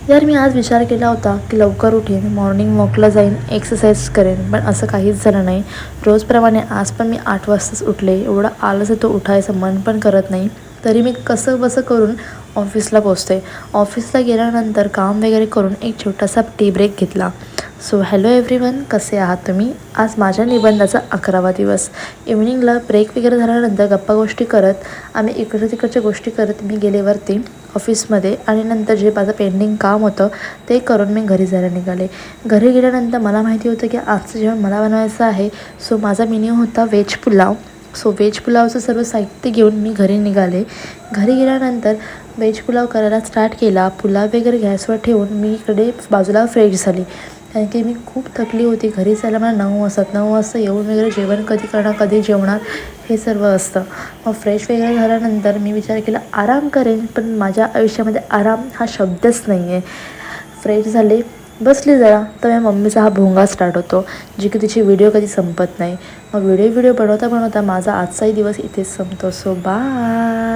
यार मी आज विचार केला होता की लवकर उठेन, मॉर्निंग वॉकला जाईन, एक्सरसाइज करेन, पण असं काहीच झालं नाही. रोजप्रमाणे आज पण मी 8 वाजताच उठले. एवढा आलस येतो, उठायचं मन पण करत नाही. तरी मी कसं बसं करून ऑफिसला पोचते. ऑफिसला गेल्यानंतर काम वगैरे करून एक छोटासा टी ब्रेक घेतला. सो हॅलो एव्हरीवन, कसे आहात तुम्ही? आज माझ्या निबंधाचा 11वा दिवस. इव्हनिंगला ब्रेक वगैरे झाल्यानंतर गप्पा गोष्टी करत आम्ही इकडच्या तिकडच्या गोष्टी करत मी गेले वरती ऑफिसमध्ये आणि नंतर जे माझं पेंडिंग काम होतं ते करून मी घरी जायला निघाले. घरी गेल्यानंतर मला माहिती होतं की आजचं जेवण मला बनवायचं आहे. सो माझा मेन्यू होता व्हेज पुलाव. सो व्हेज पुलावचं सर्व साहित्य घेऊन मी घरी निघाले. घरी गेल्यानंतर व्हेज पुलाव करायला स्टार्ट केला. पुलाव वगैरे गॅसवर ठेवून मी इकडे बाजूला फ्रेश झाली, कारण की मी खूप थकली होती. घरी जायला मला 9 वाजता येऊन वगैरे जेवण कधी करणार, कधी जेवणार, हे सर्व असतं. मग फ्रेश वगैरे झाल्यानंतर मी विचार केला आराम करेन, पण माझ्या आयुष्यामध्ये आराम हा शब्दच नाही आहे. फ्रेश झाले, बसली जरा, तर माझ्या मम्मीचा हा भोंगा स्टार्ट होतो, जी की तिची व्हिडिओ कधी संपत नाही. मग व्हिडिओ बनवता बनवता माझा आजचाही दिवस इथेच संपतो. So bye.